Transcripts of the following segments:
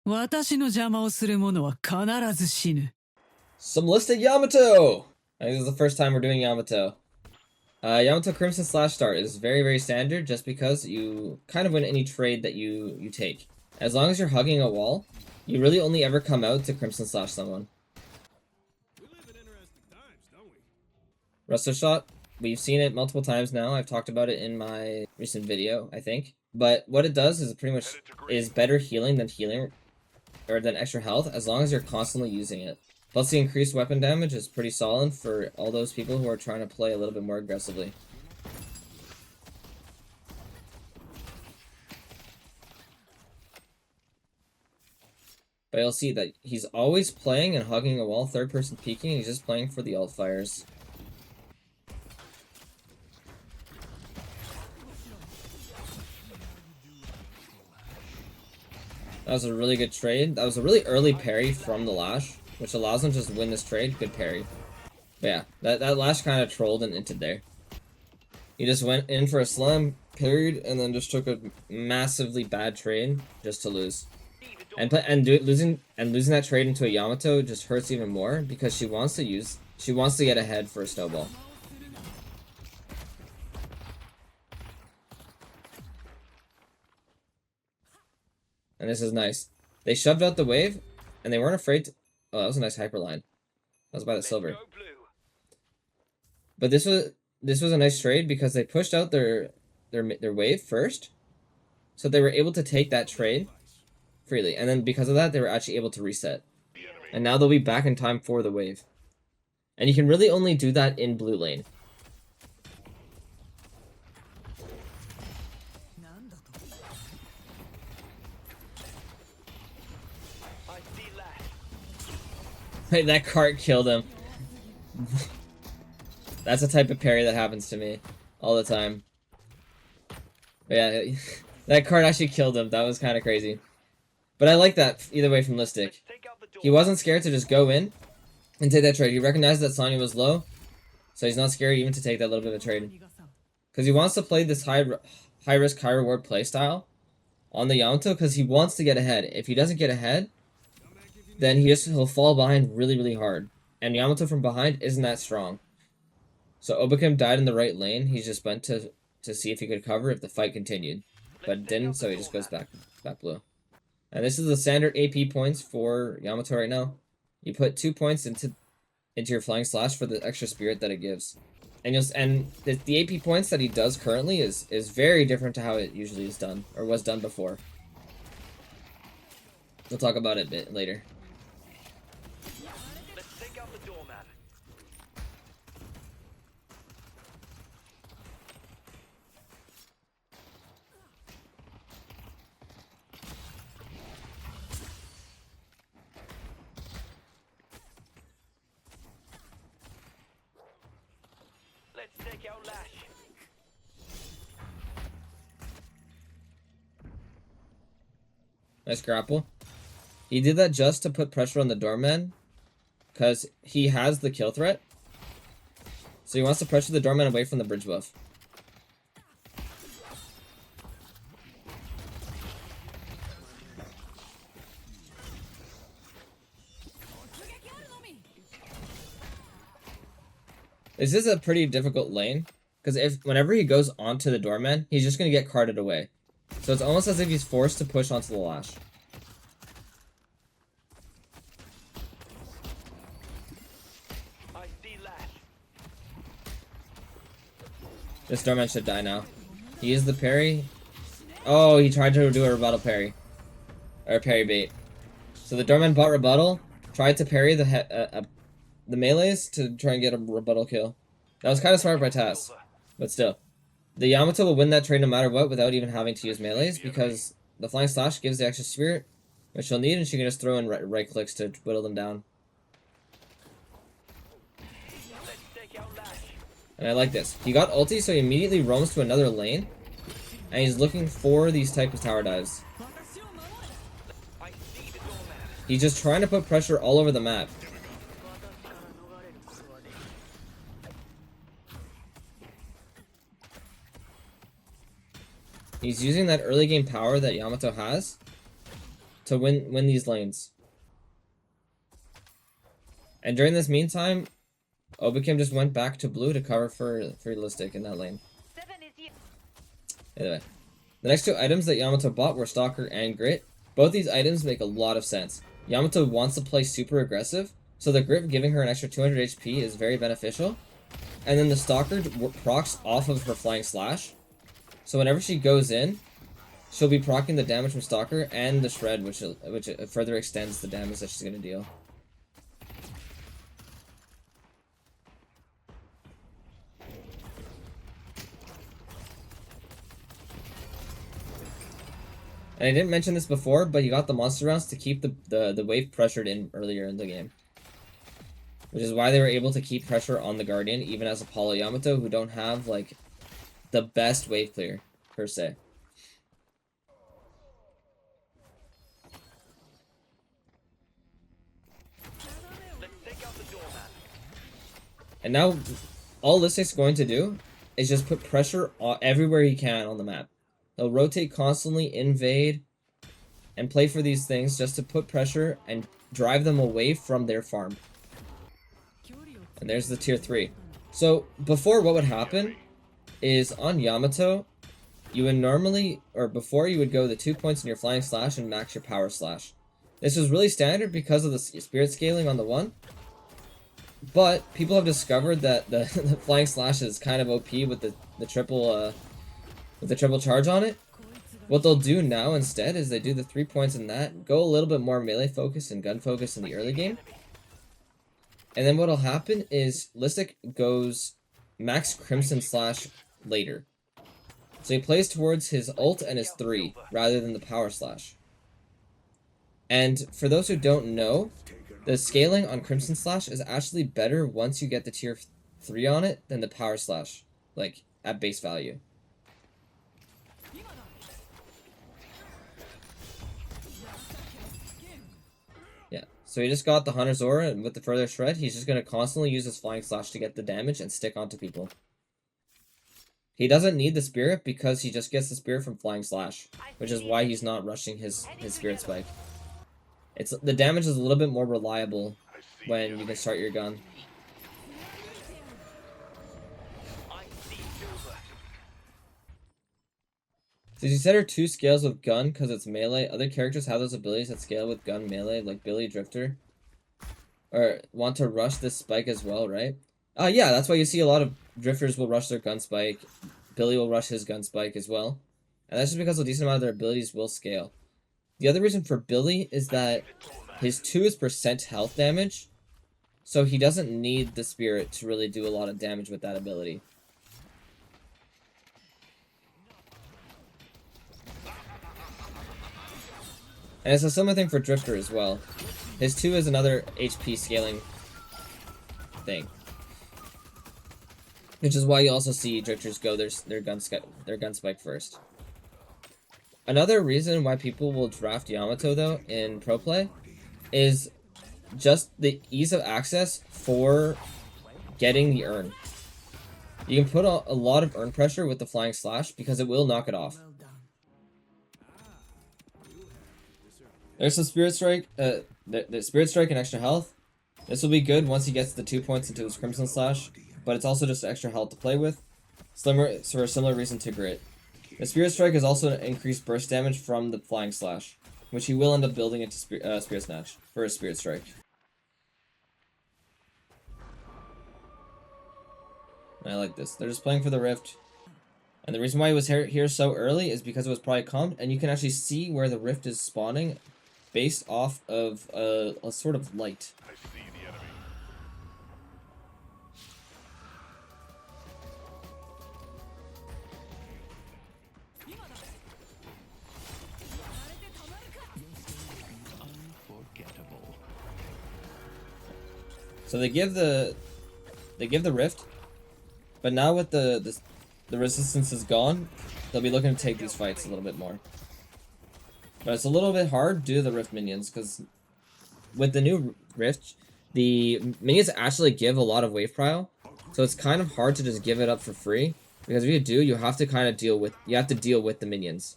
私の邪魔をする者は必ず死ぬ。 Some Lystic Yamato! I think this is the first time we're doing Yamato. Yamato Crimson Slash Start is very, very standard just because you kind of win any trade that you take. As long as you're hugging a wall, you really only ever come out to Crimson Slash someone. We live in interesting times, don't we? Resto Shot, we've seen it multiple times now. I've talked about it in my recent video, I think. But what it does is it pretty much is better healing than extra health as long as you're constantly using it. Plus the increased weapon damage is pretty solid for all those people who are trying to play a little bit more aggressively. But you'll see that he's always playing and hugging a wall, third person peeking, and he's just playing for the ult fires. That was a really good trade. That was a really early parry from the Lash, which allows him to just win this trade. Good parry. But yeah, that Lash kind of trolled and inted there. He just went in for a slam, parried, and then just took a massively bad trade just to lose. Losing that trade into a Yamato just hurts even more because she wants to get ahead for a snowball. And this is nice. They shoved out the wave, and they weren't afraid to... Oh, that was a nice hyper line. That was by the silver. But this was a nice trade because they pushed out their wave first, so they were able to take that trade freely, and then because of that, they were actually able to reset. And now they'll be back in time for the wave. And you can really only do that in blue lane. Wait, that cart killed him. That's the type of parry that happens to me all the time. But yeah, that cart actually killed him. That was kind of crazy. But I like that either way from Lystic. He wasn't scared to just go in and take that trade. He recognized that Sonya was low, so he's not scared even to take that little bit of a trade. Because he wants to play this high risk, high reward playstyle on the Yamato because he wants to get ahead. If he doesn't get ahead, then he'll fall behind really, really hard. And Yamato from behind isn't that strong. So Obakam died in the right lane. He just went to see if he could cover if the fight continued. But it didn't, so he just goes back blue. And this is the standard AP points for Yamato right now. You put 2 points into your flying slash for the extra spirit that it gives. And the AP points that he does currently is very different to how it usually is done, or was done before. We'll talk about it a bit later. Nice grapple. He did that just to put pressure on the doorman, because he has the kill threat. So he wants to pressure the doorman away from the bridge buff. This is a pretty difficult lane, because whenever he goes onto the doorman, he's just going to get carted away. So it's almost as if he's forced to push onto the Lash. This doorman should die now. He used the parry. Oh, he tried to do a rebuttal parry. Or parry bait. So the doorman bought rebuttal, tried to parry the melees to try and get a rebuttal kill. That was kind of smart by Tass, but still. The Yamato will win that trade no matter what without even having to use melees because the flying slash gives the extra spirit, which she'll need, and she can just throw in right clicks to whittle them down. And I like this. He got ulti, so he immediately roams to another lane, and he's looking for these type of tower dives. He's just trying to put pressure all over the map. He's using that early game power that Yamato has to win these lanes. And during this meantime, Obafim just went back to blue to cover for Lystic in that lane. Anyway, the next two items that Yamato bought were Stalker and Grit. Both these items make a lot of sense. Yamato wants to play super aggressive, so the Grit giving her an extra 200 HP is very beneficial. And then the Stalker procs off of her Flying Slash. So whenever she goes in, she'll be proccing the damage from Stalker and the Shred, which further extends the damage that she's going to deal. And I didn't mention this before, but he got the monster rounds to keep the wave pressured in earlier in the game. Which is why they were able to keep pressure on the Guardian, even as Apollo Yamato, who don't have, like, the best wave clear, per se. And now, all Lystic's going to do is just put pressure everywhere he can on the map. He'll rotate constantly, invade, and play for these things just to put pressure and drive them away from their farm. And there's the tier 3. So, before what would happen is on Yamato, you would normally, or before you would go the 2 points in your Flying Slash and max your Power Slash. This was really standard because of the Spirit Scaling on the 1. But people have discovered that the Flying Slash is kind of OP with the triple charge on it. What they'll do now instead is they do the 3 points in that, go a little bit more melee focus and gun focus in the early game. And then what'll happen is Lystic goes max Crimson Slash later. So he plays towards his ult and his 3 rather than the Power Slash. And for those who don't know, the scaling on Crimson Slash is actually better once you get the tier 3 on it than the Power Slash, like at base value. Yeah, so he just got the Hunter's Aura, and with the further Shred, he's just going to constantly use his Flying Slash to get the damage and stick onto people. He doesn't need the Spirit because he just gets the Spirit from Flying Slash, which is why he's not rushing his Spirit Spike. The damage is a little bit more reliable when you can start your gun. So you set her 2 scales with gun because it's melee. Other characters have those abilities that scale with gun melee, like Billy Drifter. Or want to rush this spike as well, right? Yeah, that's why you see a lot of drifters will rush their gun spike. Billy will rush his gun spike as well. And that's just because a decent amount of their abilities will scale. The other reason for Billy is that his 2 is percent health damage, so he doesn't need the Spirit to really do a lot of damage with that ability. And it's a similar thing for Drifter as well. His 2 is another HP scaling thing. Which is why you also see Drifters go their gun spike first. Another reason why people will draft Yamato, though, in pro play is just the ease of access for getting the urn. You can put a lot of urn pressure with the Flying Slash because it will knock it off. There's some Spirit Strike, the Spirit Strike and extra health. This will be good once he gets the 2 points into his Crimson Slash, but it's also just extra health to play with. For a similar reason to Grit. The Spirit Strike is also an increased burst damage from the Flying Slash, which he will end up building into Spirit Snatch for his Spirit Strike. I like this. They're just playing for the Rift. And the reason why he was here so early is because it was probably calmed, and you can actually see where the Rift is spawning based off of a sort of light. So they give the Rift, but now with the resistance is gone, they'll be looking to take these fights a little bit more. But it's a little bit hard due to the Rift minions, because with the new Rift, the minions actually give a lot of wave prio, so it's kind of hard to just give it up for free, because if you do, you have to kind of deal with the minions.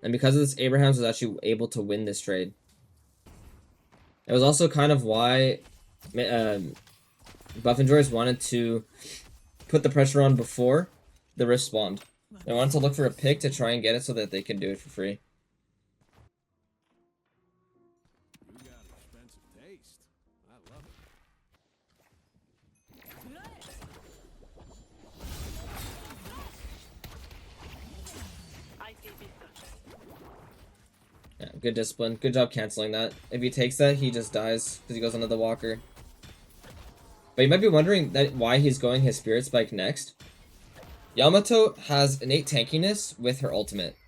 And because of this, Abrahams was actually able to win this trade. It was also kind of why Buff and Joyce wanted to put the pressure on before the rift spawned. They wanted to look for a pick to try and get it so that they could do it for free. You got expensive taste. I love it. Yeah, good discipline. Good job canceling that. If he takes that, he just dies because he goes under the walker. But you might be wondering that why he's going his Spirit Spike next. Yamato has innate tankiness with her ultimate.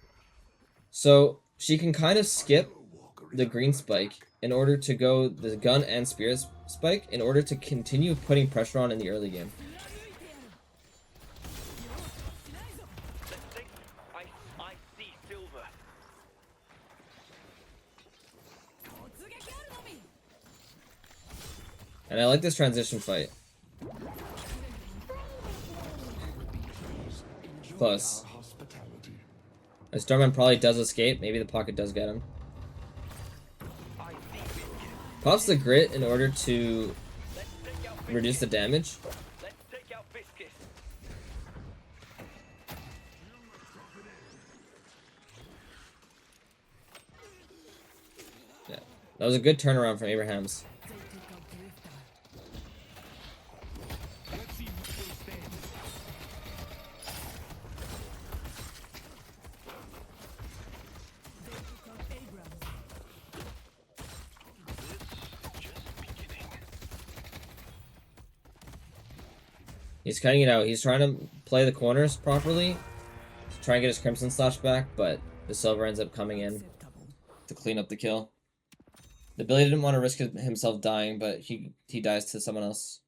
So she can kind of skip the green spike in order to go the gun and Spirit Spike in order to continue putting pressure on in the early game. I see silver. And I like this transition fight. Close. As Starman probably does escape, maybe the pocket does get him. Pops the grit in order to reduce the damage. Let's take out biscuits. Yeah, that was a good turnaround from Abrahams. He's cutting it out. He's trying to play the corners properly to try and get his Crimson Slash back, but the silver ends up coming in to clean up the kill. The Billy didn't want to risk himself dying, but he dies to someone else.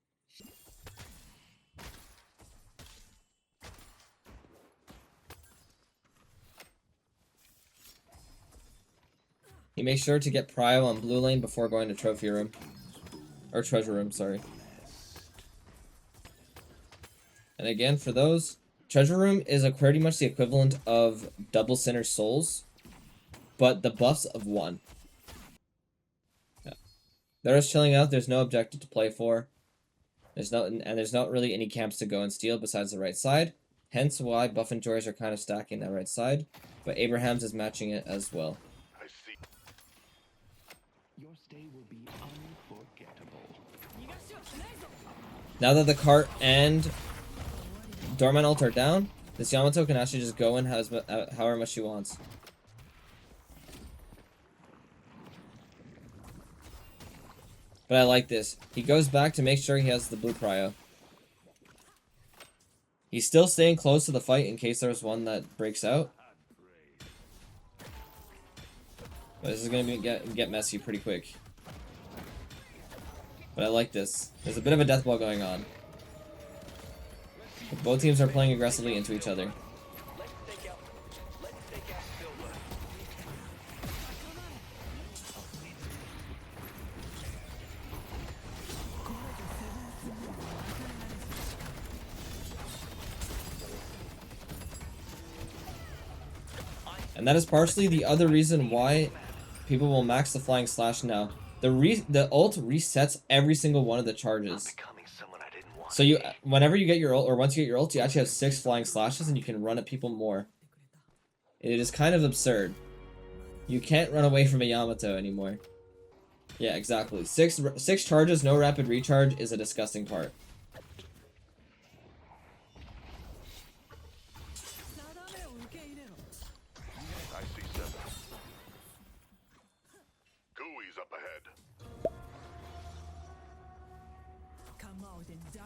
He makes sure to get Prio on blue lane before going to trophy room. Or treasure room, sorry. And again, for those, treasure room is pretty much the equivalent of double Sinner Souls, but the buffs of 1. Yeah. They're just chilling out. There's no objective to play for. There's not really any camps to go and steal besides the right side. Hence why Buff and Joyce are kind of stacking that right side, but Abrahams is matching it as well. I see. Your stay will be unforgettable. Now that the cart and Dorman ult are down, this Yamato can actually just go in however much she wants. But I like this. He goes back to make sure he has the blue prio. He's still staying close to the fight in case there's one that breaks out. But this is going to get messy pretty quick. But I like this. There's a bit of a death ball going on. Both teams are playing aggressively into each other. And that is partially the other reason why people will max the flying slash now. The ult resets every single one of the charges. So whenever you get your ult, or once you get your ult, you actually have 6 flying slashes and you can run at people more. It is kind of absurd. You can't run away from a Yamato anymore. Yeah, exactly. 6 charges, no rapid recharge is a disgusting part. I see 7. Gooey's up ahead.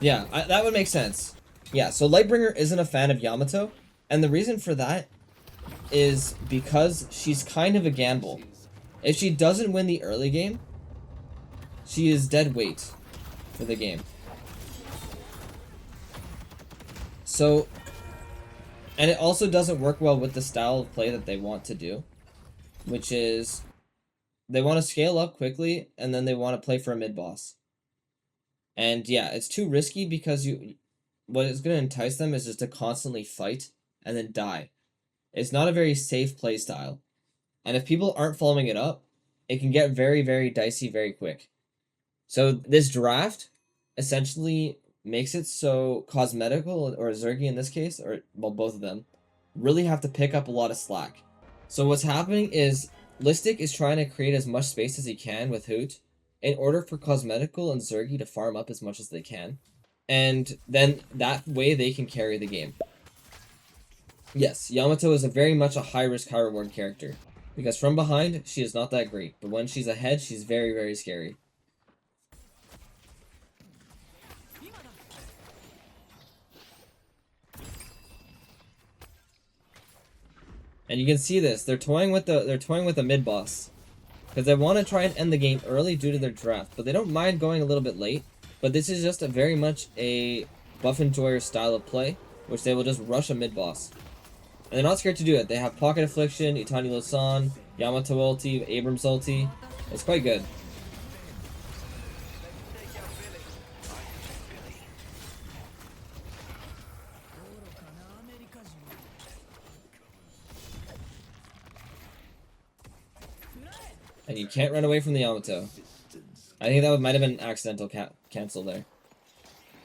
Yeah, that would make sense. Yeah, so Lightbringer isn't a fan of Yamato, and the reason for that is because she's kind of a gamble. If she doesn't win the early game, she is dead weight for the game. So, and it also doesn't work well with the style of play that they want to do, which is they want to scale up quickly and then they want to play for a mid-boss. And yeah, it's too risky because what is going to entice them is just to constantly fight and then die. It's not a very safe play style. And if people aren't following it up, it can get very, very dicey very quick. So this draft essentially makes it so Cosmetical, or Zergy in this case, or well, both of them, really have to pick up a lot of slack. So what's happening is Lystic is trying to create as much space as he can with Hoot in order for Cosmetical and Zergy to farm up as much as they can. And then that way they can carry the game. Yes, Yamato is very much a high-risk, high-reward character. Because from behind, she is not that great. But when she's ahead, she's very, very scary. And you can see this. They're toying with the mid boss. Because they want to try and end the game early due to their draft. But they don't mind going a little bit late. But this is just very much a buff enjoyer style of play, which they will just rush a mid boss. And they're not scared to do it. They have Pocket Affliction, Itani Losan, Yamato ulti, Abrams ulti. It's quite good. And you can't run away from the Yamato. I think that might have been an accidental cancel there.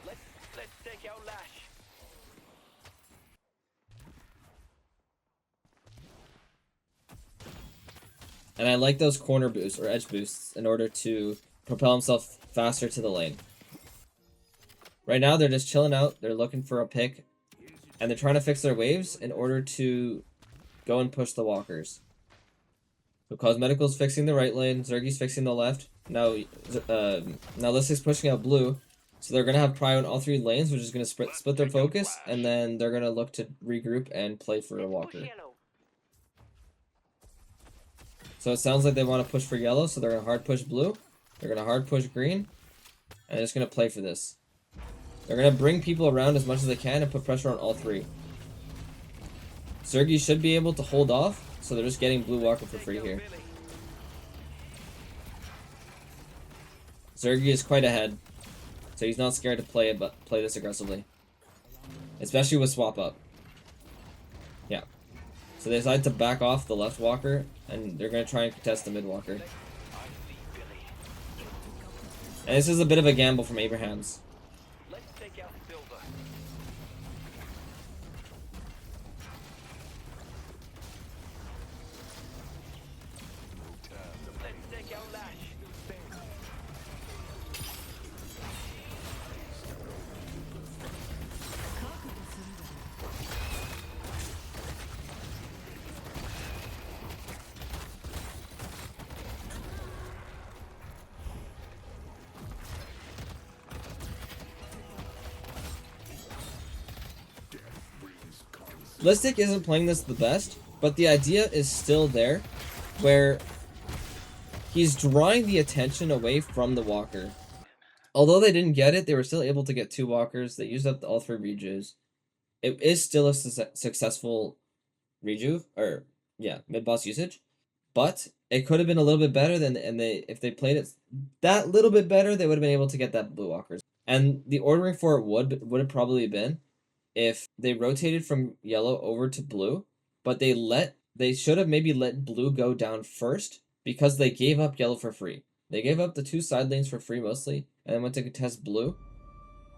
Let's take out Lash. And I like those corner boosts or edge boosts in order to propel himself faster to the lane. Right now they're just chilling out, they're looking for a pick, and they're trying to fix their waves in order to go and push the walkers. So Cosmetical's fixing the right lane, Zergy's fixing the left. Now Lystic's pushing out blue. So they're going to have prio in all three lanes, which is going to split their focus, and then they're going to look to regroup and play for a walker. So it sounds like they want to push for yellow, so they're going to hard push blue. They're going to hard push green. And they're just going to play for this. They're going to bring people around as much as they can and put pressure on all three. Zergy should be able to hold off, so they're just getting blue walker for free here. Zergy is quite ahead, so he's not scared to play this aggressively. Especially with swap up. Yeah. So they decide to back off the left walker, and they're going to try and contest the mid walker. And this is a bit of a gamble from Abrahams. Let's take out Silver. Let's take out Lash. Lystic isn't playing this the best, but the idea is still there, where he's drawing the attention away from the walker. Although they didn't get it, they were still able to get 2 walkers. They used up all 3 rejuves. It is still a successful rejuve, or yeah, mid-boss usage. But it could have been a little bit better if they played it that little bit better, they would have been able to get that blue walkers. And the ordering for it would have probably been if they rotated from yellow over to blue, but they should have maybe let blue go down first because they gave up yellow for free. They gave up the 2 side lanes for free mostly, and then went to contest blue.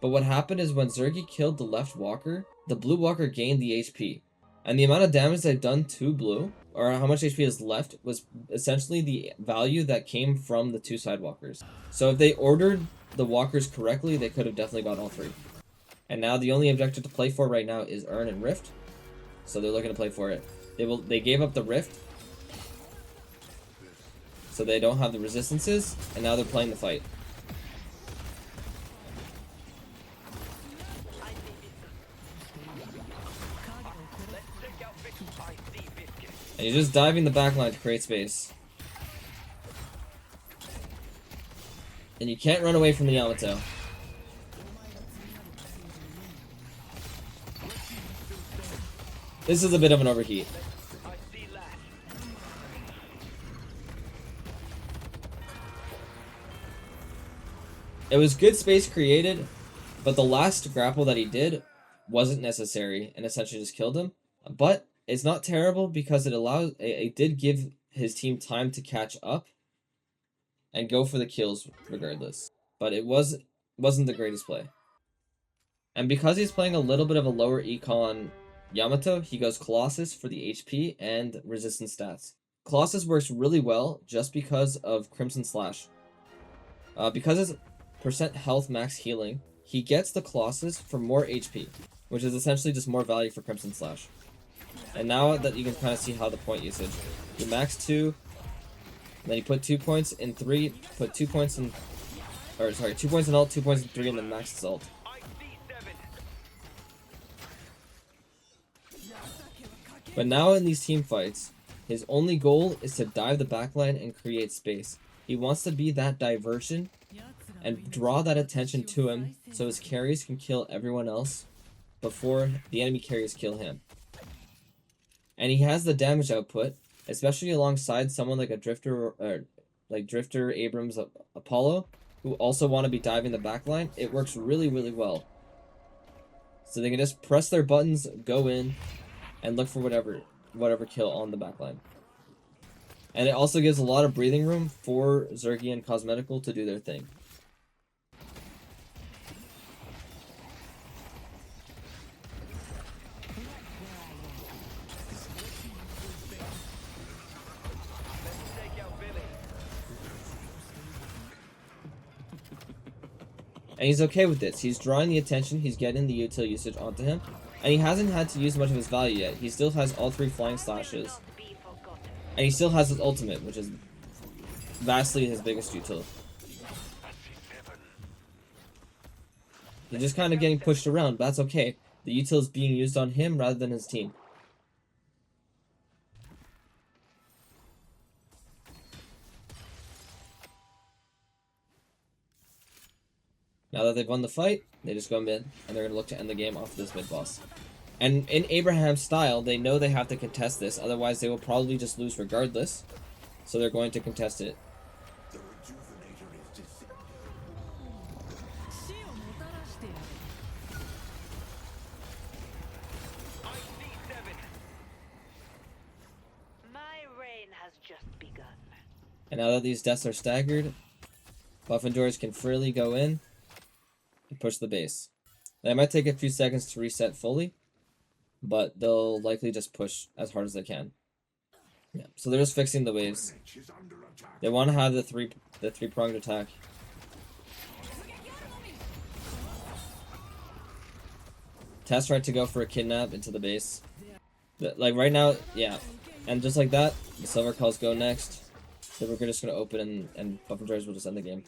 But what happened is when Zergy killed the left walker, the blue walker gained the HP. And the amount of damage they've done to blue, or how much HP is left, was essentially the value that came from the 2 side walkers. So if they ordered the walkers correctly, they could have definitely got all 3. And now the only objective to play for right now is Urn and Rift. So they're looking to play for it. They gave up the Rift, so they don't have the resistances, and now they're playing the fight. And you're just diving the backline to create space. And you can't run away from the Yamato. This is a bit of an overheat. It was good space created, but the last grapple that he did wasn't necessary and essentially just killed him. But it's not terrible because it did give his team time to catch up and go for the kills regardless. But it wasn't the greatest play. And because he's playing a little bit of a lower econ Yamato, he goes Colossus for the HP and resistance stats. Colossus works really well just because of Crimson Slash. Because his percent health max healing, he gets the Colossus for more HP, which is essentially just more value for Crimson Slash. And now that you can kind of see how the point usage, you max 2, then you put 2 points in 3, put 2 points in, or sorry, 2 points in ult, 2 points in 3, and then max his ult. But now in these team fights, his only goal is to dive the backline and create space. He wants to be that diversion and draw that attention to him so his carries can kill everyone else before the enemy carries kill him. And he has the damage output, especially alongside someone like a Drifter, or like Drifter, Abrams, Apollo, who also want to be diving the backline. It works really, really well. So they can just press their buttons, go in, and look for whatever kill on the backline. And it also gives a lot of breathing room for Zergy and Cosmetical to do their thing. And he's okay with this. He's drawing the attention, he's getting the util usage onto him, and he hasn't had to use much of his value yet. He still has all 3 flying slashes. And he still has his ultimate, which is vastly his biggest util. He's just kind of getting pushed around, but that's okay. The util is being used on him rather than his team. Now that they've won the fight, they just go mid, and they're going to look to end the game off of this mid boss. And in Abraham's style, they know they have to contest this, otherwise they will probably just lose regardless. So they're going to contest it. My reign has just begun. And now that these deaths are staggered, Buff and George can freely go in and push the base. They might take a few seconds to reset fully, but they'll likely just push as hard as they can. Yeah, so they're just fixing the waves. They want to have the three-pronged attack. Test tried to go for a kidnap into the base. Like right now, yeah. And just like that, the Silver Calls go next. So we're just going to open and Buff and George will just end the game.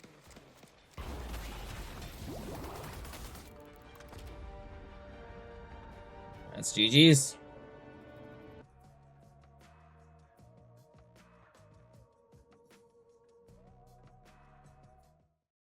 That's GG's.